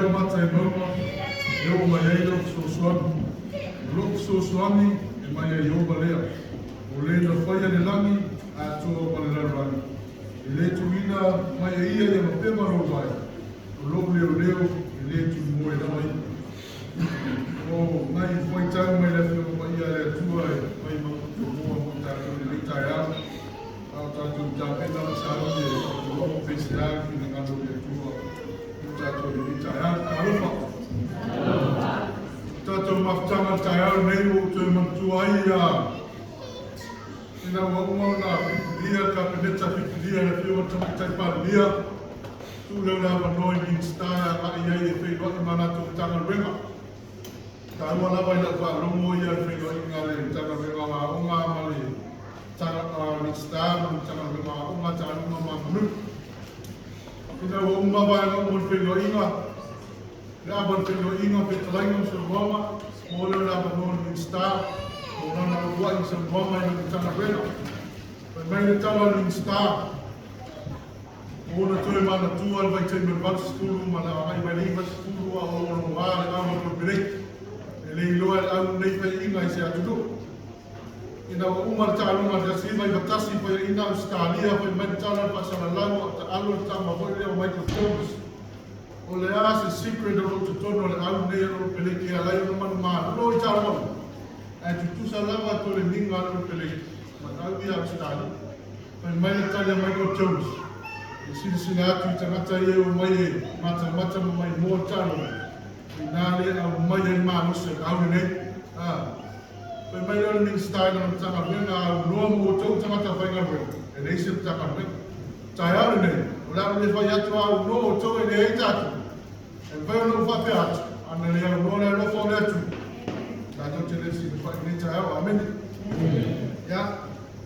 o mata e mauma, e o mai ei lo sosuani. Lo sosuani e mai ei o balea. O le na whaia le langi, a toa pale larani. E le tuina mai e ia e mapema ro vai. O lo leo, e le tu moe na mai. O nai foi tau mai le fio mai ia le tua e mai mau tu mua mo tātou le leitai au. Au tātou tāpena na sāu e o Pese au ki na ngano le tua. Tātou le leitai au. Alofa. Tātou mawhtanga tai au nei o tui mantua ai a. Ina waumau na whipilia ka peneta whipilia le fio tai pālia. Tu leo la wanoi ni stāia a iai e whei waki mana tō tanga renga. Ka ua lawa i la whārongo ia e whei waki ngā le tanga renga ngā onga ma le tanga ni stāia ma tanga renga ngā onga tanga renga ma manu. Ina wa umawa e ngā umon whei waki ngā. Le awan whei waki ngā pe talainga sa wama. Mo leo la wanoi ni stāia. Mo nana ua i sa wama i ngā tanga renga. Mai le tawa ni stāia. Ona toe mana tua al vai tei me batu skulu mana ai mai nei batu skulu a o wale a mo pere e le loa au nei fai inga i se atudu ina wa umar ta alunga da si mai batasi fai ina australia fai mai tala pasala lago ta alu ta ma voi le mai Thomas o le a se secret o to tono le au nei o pele ki ala i manu ma lo i ta mo e tu tu sa lava to le ninga o pele ma au i australia fai mai le tala mai Thomas Sina atu i tangata i o mai e mata mai mō tano. I nāle au mai e mānusa au nei. Pai mai leo ni stai na tanga renga au noa mō tau tangata whainga renga. E nei se tanga renga. Tai au nei. O lau le whai atu au noa o tau e ne ei tātu. E whai o no whape atu. Ana le au noa le rofo le atu. Tātou te le si whai nei tai au. Amen. Ya.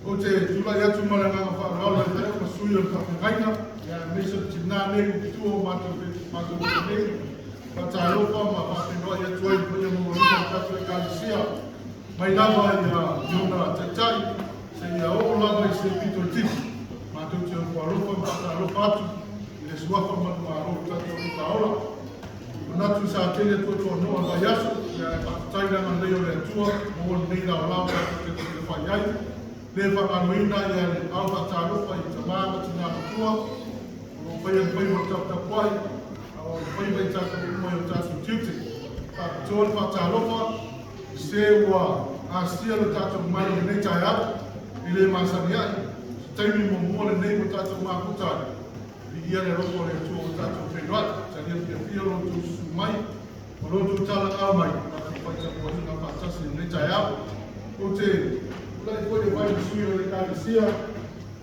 O te tulai atu mara ngā whānau le whai o sui o whakainga. Ya mesa tina nei ki tuo mato nei Tatalo ma Faapitoa ia tuai puia mo ina tatu e kalisia mai lava ia yona tatai se ia o lava i se pito titi mato te o kualofa Tatalo atu i le suafa manu aro tatu o taola natu sa tele to noa vai aso ia e whakataina na leo le atua mo nei la lava te whai ai le whakanoina ia le au Tatalo i tamama tina matua pai mo tata pai o pai tata mo yo tata tute Faapitoa Tatalo se wa asia le tata mai nei taia ile masania taimi mo mo le nei mo tata ma kuta i ia le roko le tu tata fedwa tani e fio lo tu mai o lo tu tala a mai pai tata mo na patasi nei taia o te la ko le vai suio le kalisia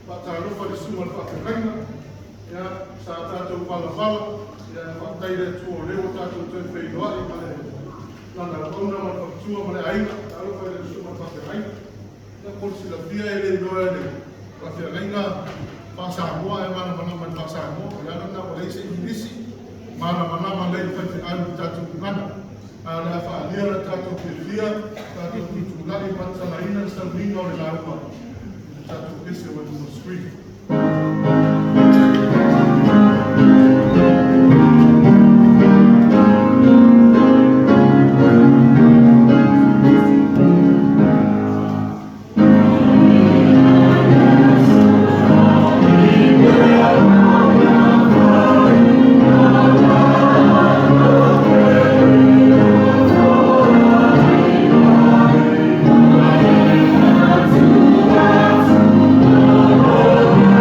Tatalo le suma Faapitoa ya sa tātou whala ya whakai le tua leo tātou tui whairoa i male lana kauna ma whaktua male aina tālo whai le suma whake aina ya polisi la pia e le noa le whake aina whasamoa e mana manama i whasamoa ya nana wa leise i nisi mana manama le whake au tātou ngana a le whaalia le tātou whiwhia tātou kutungai matana ina Sauniga o le laua tātou Pese wa tuma screen Oh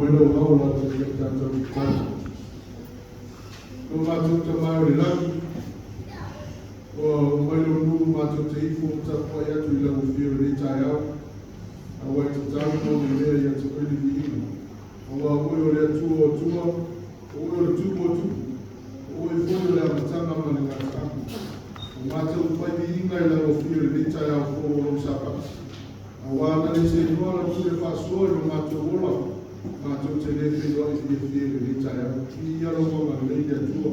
melo haula te tata tata. Ko mātou ta maori laki, o melo nuu mātou te ifo ta pai atu I lau whio ni tai au. A wai te tau no me mea I atu ili ki ina. O wa ui o lea tua o tua, o ui o le tupu o tupu, o ui fwoi o lea matanga mani ngā tāku. O mātou pai ki inga I lau whio ni tai au fo o lo sapati. A wāna ni se nuara tue whasoi no mātou ola. Mātou te le whio I whio ni tai au. Ki arongo ma leia tua.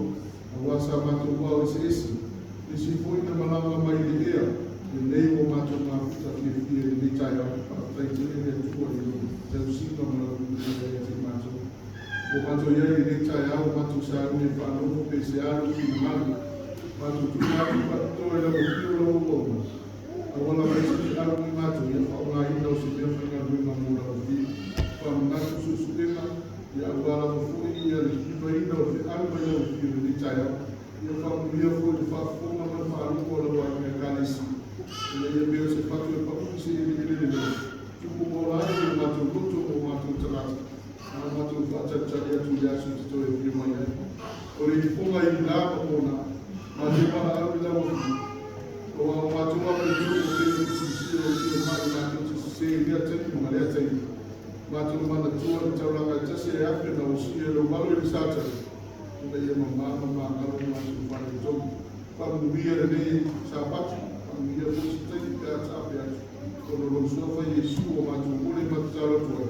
A wasa mātou wau se esi. Isi fwoi na malanga mai le ea. Le nei o mātou māputa whio ni tai au. Tai te le tua I lo. Te usino ma lau le te mātou. O mātou iai ni tai au. Mātou sa ane whanongo pese aro ki na mani. Mātou tu mātou patoe lau whio lau o. Wala mai se aro ni mātou ia whaonga ina o se mea whainga ruinga mōra o fi. Whamangatu susuenga, ia wala mawhoi ia le kipa ina o te aro mai au fi ni tai au. Ia whamuia fo te whafonga mai whaaruko o la wai mea kānesi. Ia ia mea se whatu e pakumi se ili ili ili. Tupu mōra ai o mātou roto o mātou tarata. Nā mātou whatatari atu ia su te toi fi mai ai. O re ki whonga I lāpa mōna, mā te mana aro I lau fi. O mātou wā mai tū o te sisi o te mai mātou te sisi I lea tēki mga lea tēki. Mātou mana tua ni taulaga I tase e ape na o si e lo malu I sātare. Ina ia mamama ngaro mātou whane tōku. Whamuia le nei sāpatu, whamuia fōsi tēki pēr tāpe atu. Kono lo sofa Yesu o mātou mole mātou tua.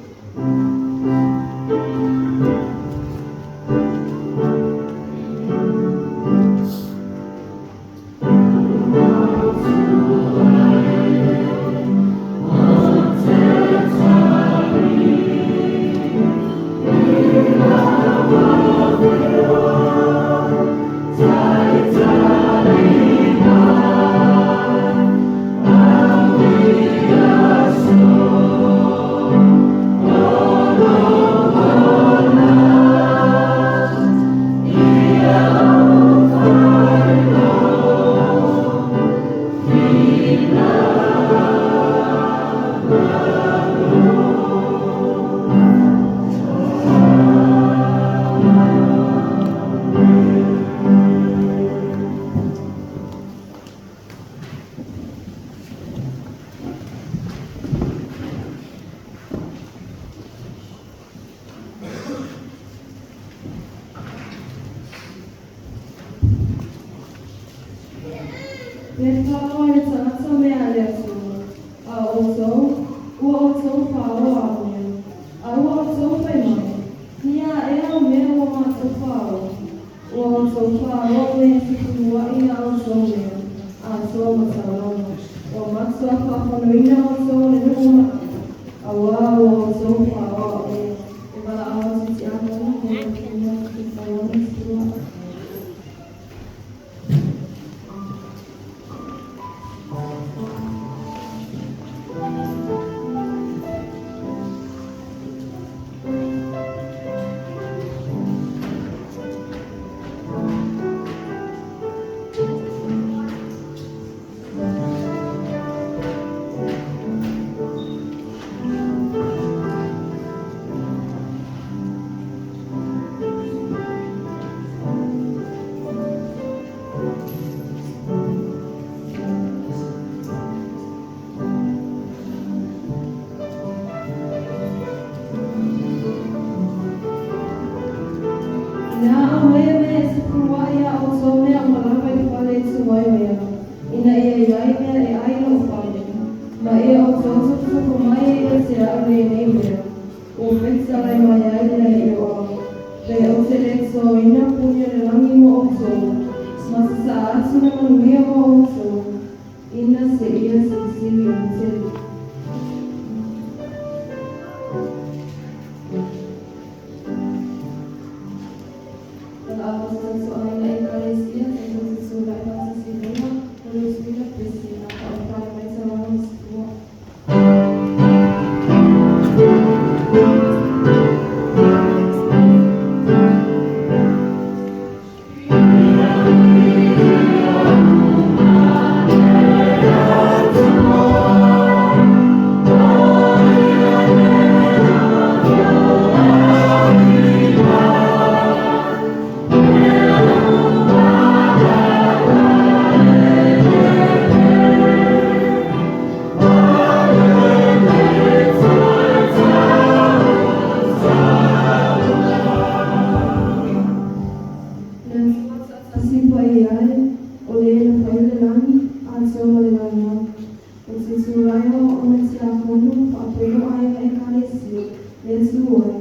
Sefulua'i.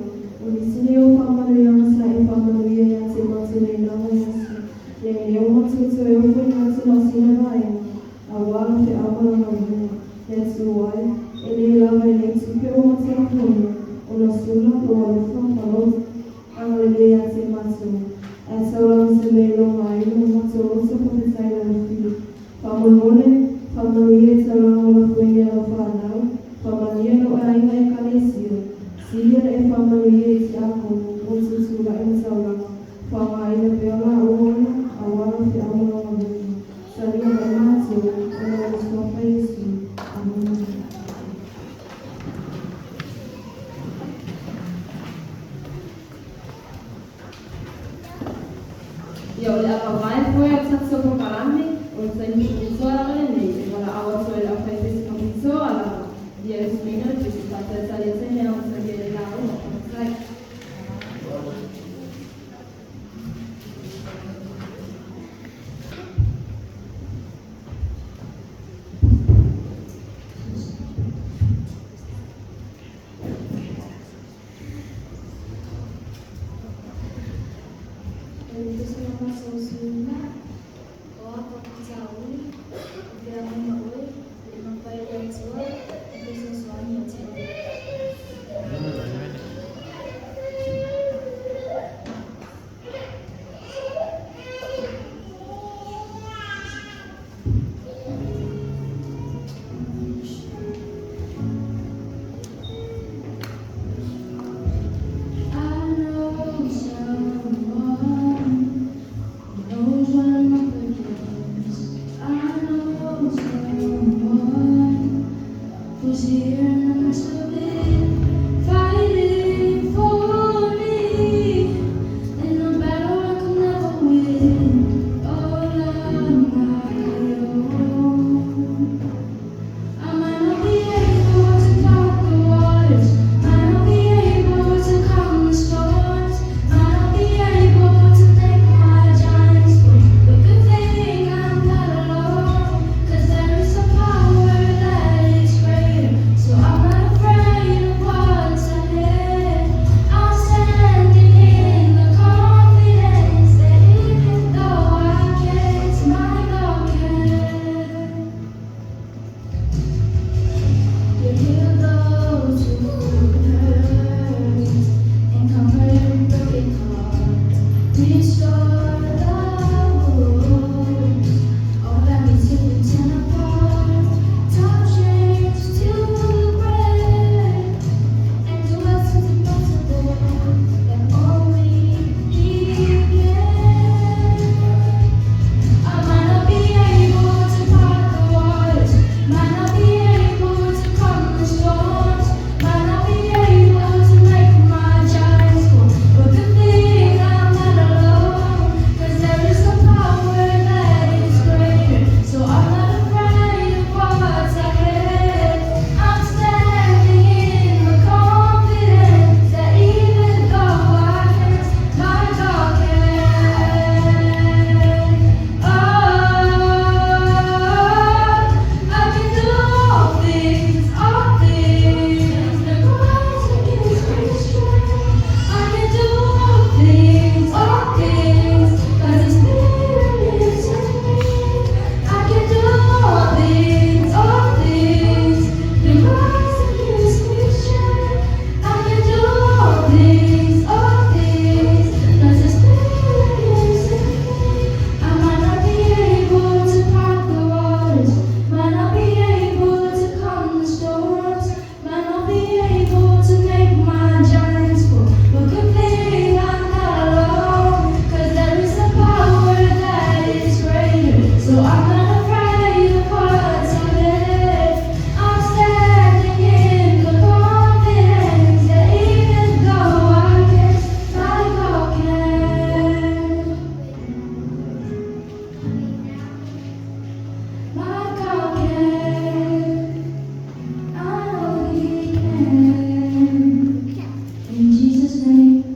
Unisine o whamanuia ngasa e whamanuia ia te matune i nama Yesu. Le o matutu e ofu i ngati nosina vaia. A wala te awala na vune. Sefulua'i. E le lawa e le tupe o matua puna. O na sula o alufa malot. Angalele ia te matune. E taulaga se me longa i no matua o te papetai na fili. Whamanole, whamanuia e taulaga o la fuengi a la whanau. Whamania no e ainga e kalesio. Sia e whamanuia i te ako o tutura e taulaga. Whamaina peola o ona, a wala te amona o vuni. Saria mai mātou, o na o swapa Yesu. Amen. Ia o le apawai koe o tatso paparame, o le taimi kukutoa la mele nei, e wala awa soe la whai pesi kapitoa ala dia e sumina, pesi tata e tali te mea o tagi e la o papatai. In Jesus' name.